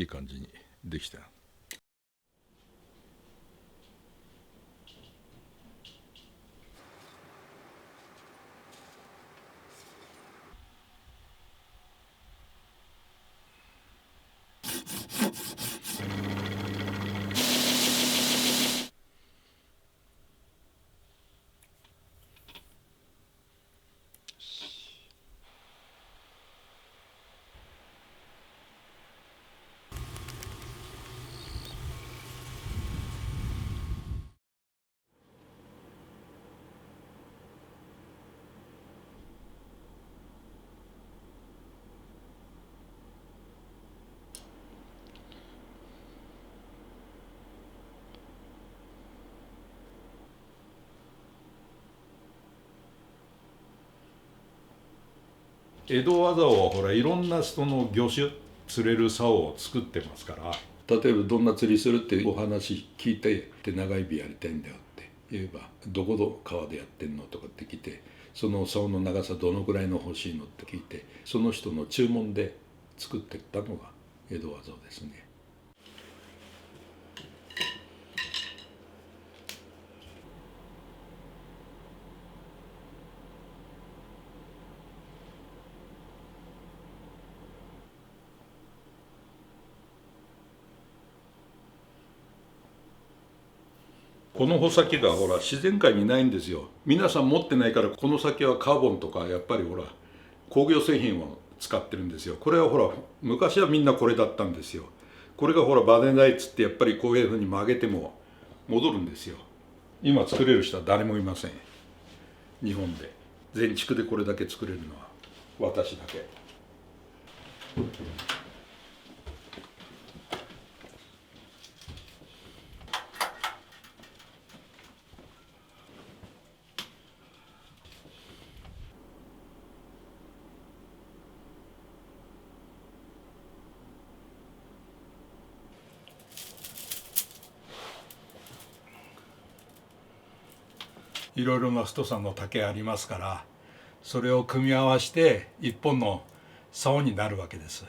いい感じにできた。江戸和竿はほらいろんなその魚種釣れる竿を作ってますから、例えばどんな釣りするってお話聞いて、で長い日やりたいんだよって言えば、どこの川でやってんのとかって聞いて、その竿の長さどのくらいの欲しいのって聞いて、その人の注文で作っていったのが江戸和竿ですね。この穂先がほら自然界にないんですよ。皆さん持ってないから、この先はカーボンとかやっぱりほら工業製品を使ってるんですよ。これはほら昔はみんなこれだったんですよ。これがほらバネダイツってやっぱりこういうふうに曲げても戻るんですよ。今作れる人は誰もいません、日本で。全築でこれだけ作れるのは私だけ。いろいろな太さの竹ありますから、それを組み合わせて一本の竿になるわけです。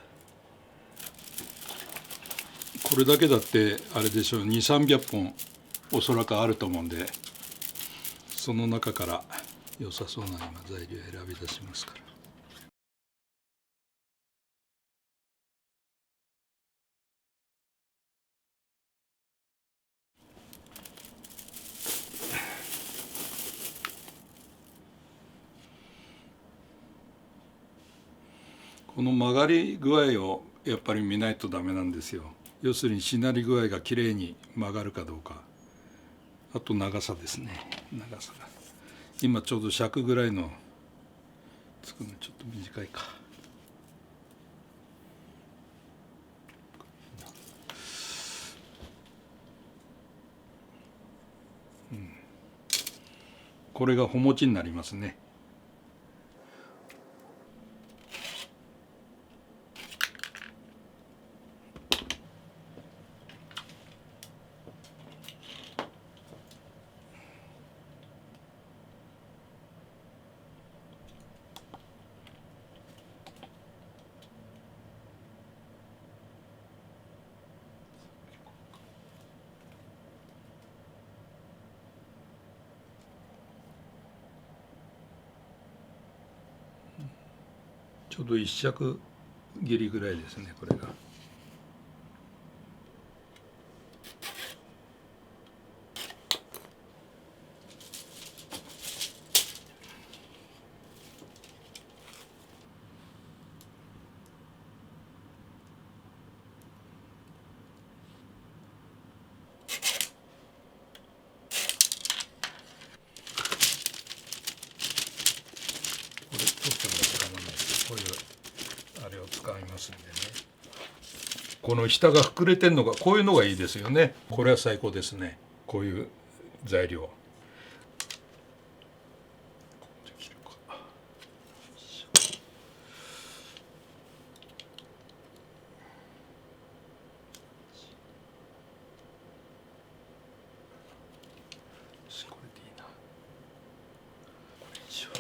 これだけだってあれでしょう、200、300本おそらくあると思うんで、その中から良さそうな今材料を選び出しますから。この曲がり具合をやっぱり見ないとダメなんですよ。要するにしなり具合がきれいに曲がるかどうか、あと長さですね。長さが今ちょうど尺ぐらいのつくの、ちょっと短いか。これが穂持ちになりますね。ちょうど一尺切りぐらいですね、これが。これ取っても使わないです。こういうあれを使いますんでね。この下が膨れてんのがこういうのがいいですよね。これは最高ですね、こういう材料。これでいいな。これにしよう。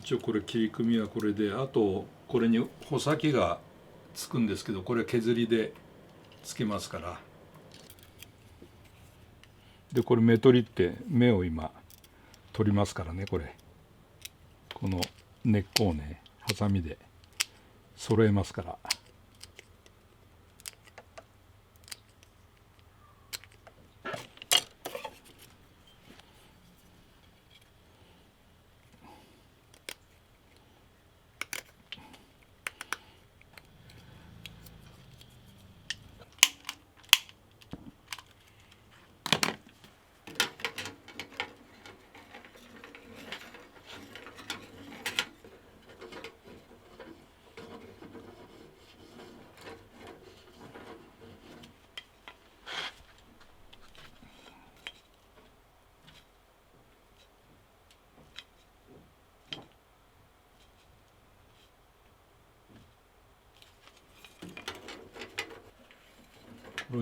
一応これ切り組みはこれで、あとこれに穂先がつくんですけど、これは削りでつけますから。でこれ目取りって目を今取りますからね。この根っこをねハサミで揃えますから。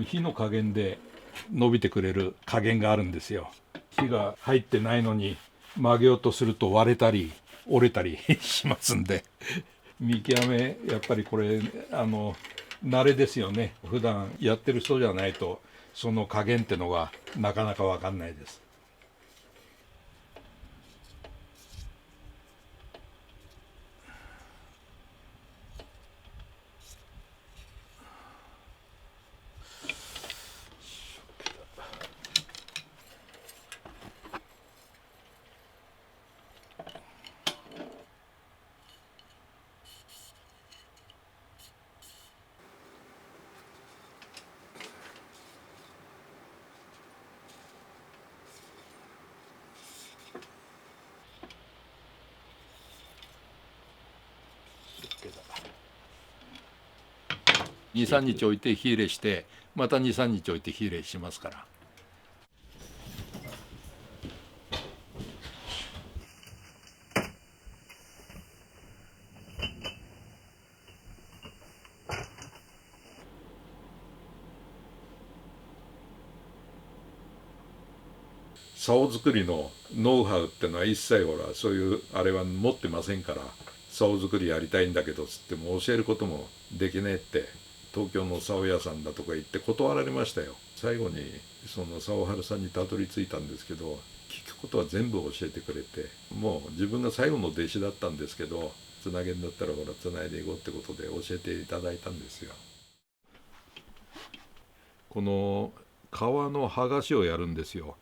火の加減で伸びてくれる加減があるんですよ。火が入ってないのに曲げようとすると割れたり折れたりしますんで、見極めやっぱりこれ慣れですよね。普段やってる人じゃないとその加減ってのがなかなか分かんないです。23日置いて火入れしてまた23日置いて火入れしますから。竿作りのノウハウってのは一切ほらそういうあれは持ってませんから、竿作りやりたいんだけどつっても教えることもできねえって東京の竿屋さんだとか言って断られましたよ。最後にその竿春さんにたどり着いたんですけど、聞くことは全部教えてくれて、もう自分が最後の弟子だったんですけど、つなげんだったらほらつないでいこうってことで教えていただいたんですよ。この皮の剥がしをやるんですよ。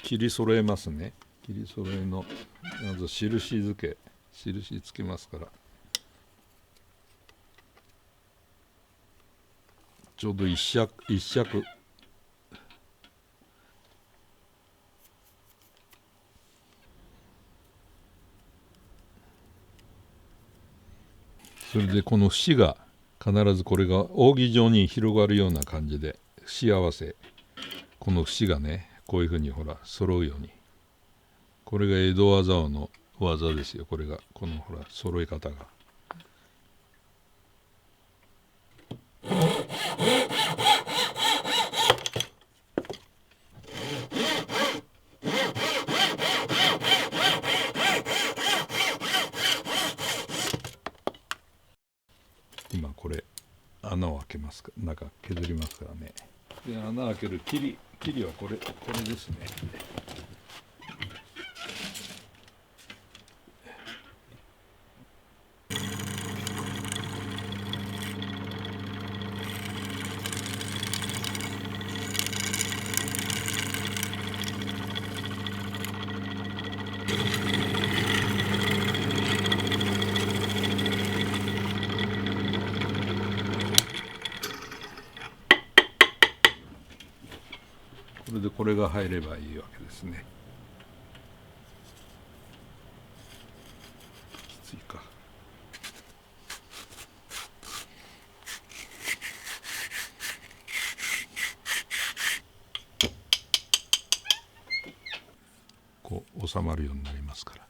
切り揃えますね。切り揃えのまず印付け、印つけますから、ちょうど一尺それでこの節が必ずこれが扇状に広がるような感じで節合わせ、この節がねこういうふうにほら揃うように、これが江戸技の技ですよ。これがこのほら揃え方が。今これ穴を開けますか、中削りますからね。で穴開ける切りはこれですね。これでこれが入ればいいわけですね。きついか。こう収まるようになりますから。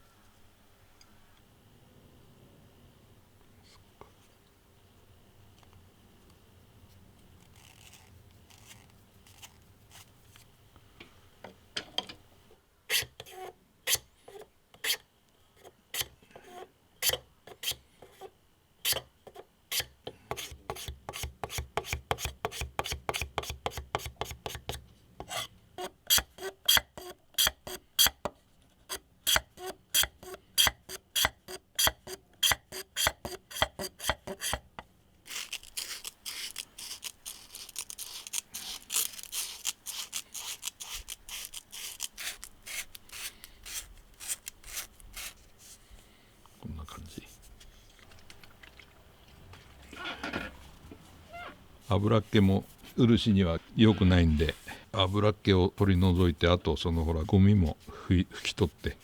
油っ気も漆には良くないんで、油っ気を取り除いて、あとそのほらゴミも拭き取って、よ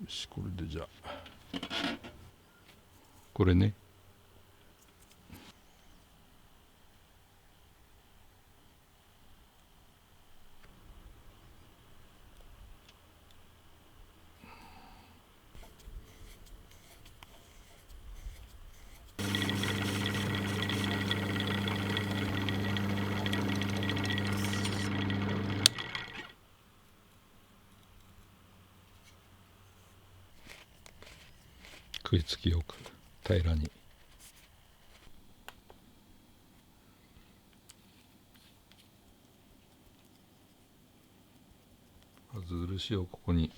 し、これでじゃあこれね、食いつきよく平らに。まず漆をここに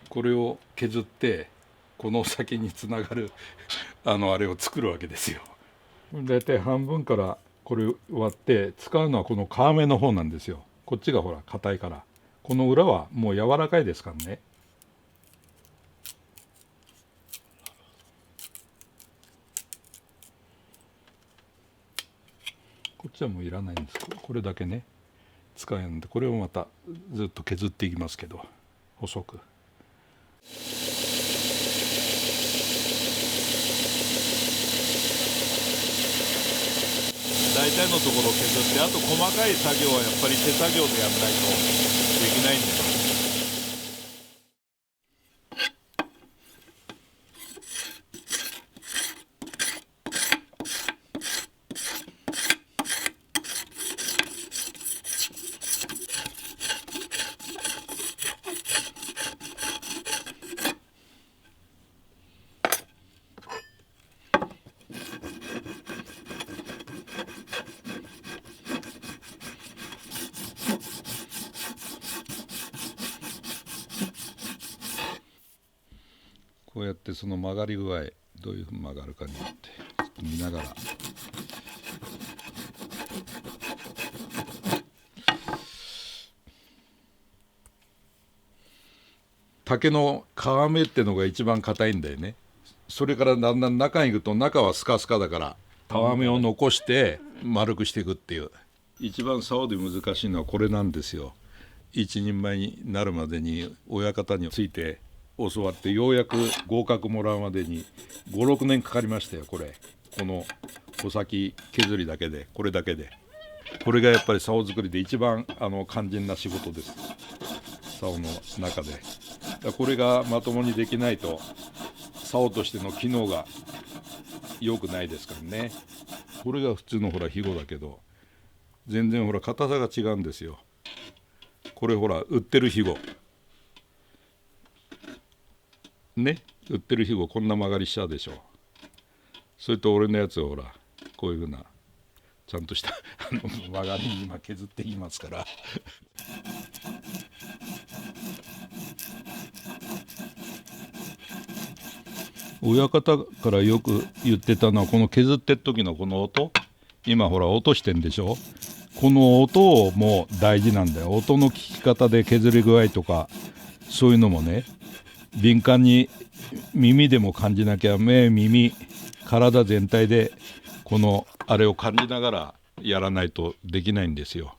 これを削ってこの先につながるあれを作るわけですよ。だいたい半分からこれ割って使うのはこの皮目の方なんですよ。こっちがほら硬いから、この裏はもう柔らかいですからね。こっちはもういらないんですけど、これだけね使うんで、これをまたずっと削っていきますけど、細く。大体のところを削って、あと細かい作業はやっぱり手作業でやらないとできないんで。こうやってその曲がり具合、どういうふうに曲がるかによってちょっと見ながら。竹の皮目ってのが一番硬いんだよね。それからだんだん中に行くと中はスカスカだから皮目を残して丸くしていくっていう。一番竿で難しいのはこれなんですよ。一人前になるまでに親方について教わって、ようやく合格もらうまでに5、6年かかりましたよ。この穂先削りだけで、これだけで。これがやっぱり竿作りで一番肝心な仕事です、竿の中で。これがまともにできないと竿としての機能が良くないですからね。これが普通のほら肥後だけど、全然ほら硬さが違うんですよ。これほら売ってる肥後ね、売ってる肥後こんな曲がりしちゃうでしょ。それと俺のやつはほらこういうふうなちゃんとした曲がりに今削っていきますから親方からよく言ってたのは、この削ってる時のこの音、今ほら落としてんでしょ。この音も大事なんだよ。音の聞き方で削り具合とかそういうのもね、敏感に耳でも感じなきゃ、目耳体全体でこのあれを感じながらやらないとできないんですよ。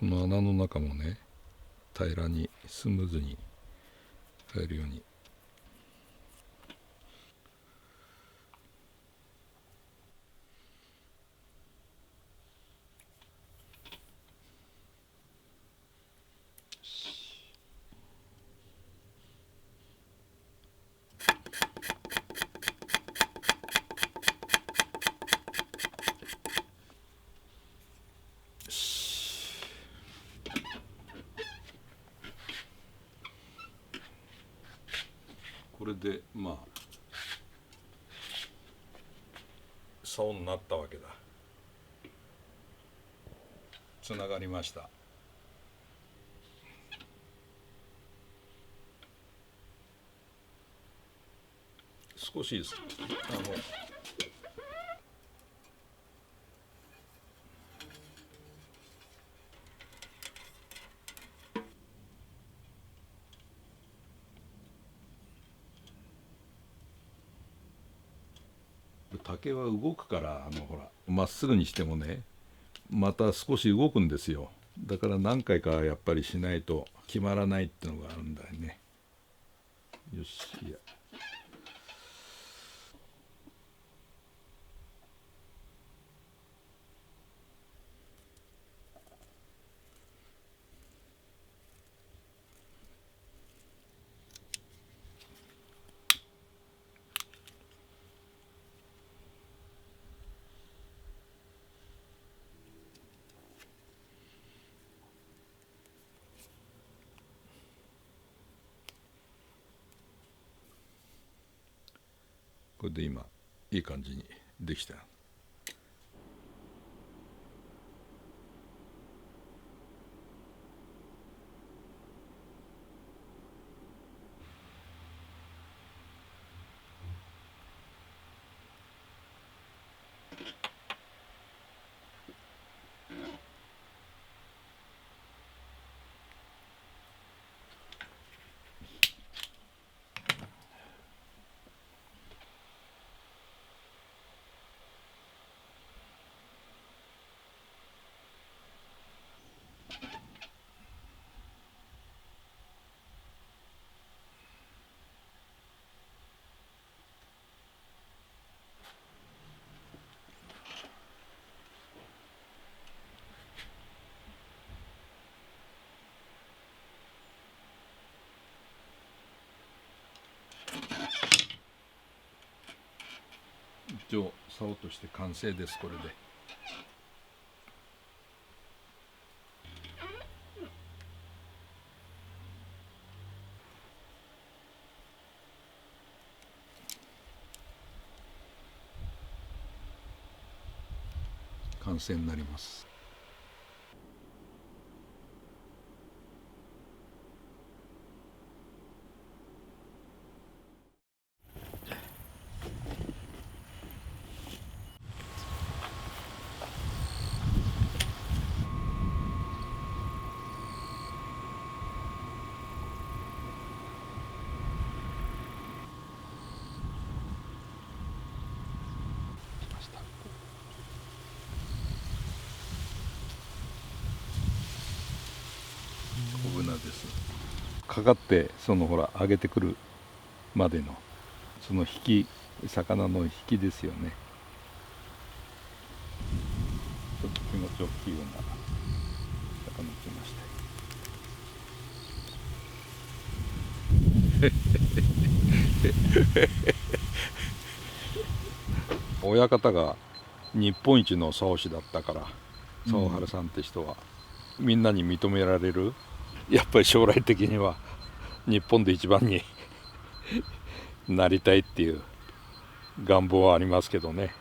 この穴の中もね、平らにスムーズに入るように。これでまあ竿になったわけだ。つながりました。少し竹は動くからほらまっすぐにしてもねまた少し動くんですよ。だから何回かやっぱりしないと決まらないってのがあるんだよね。よしいや。これで今いい感じにできた。一応竿として完成です。これで完成になります。小ブナです。かかってほら上げてくるまでのその引き、魚の引きですよね。ちょっと気持ち大きいような魚来ましたよ親方が日本一の竿師だったから、竿原さんって人はみんなに認められる、やっぱり将来的には日本で一番になりたいっていう願望はありますけどね。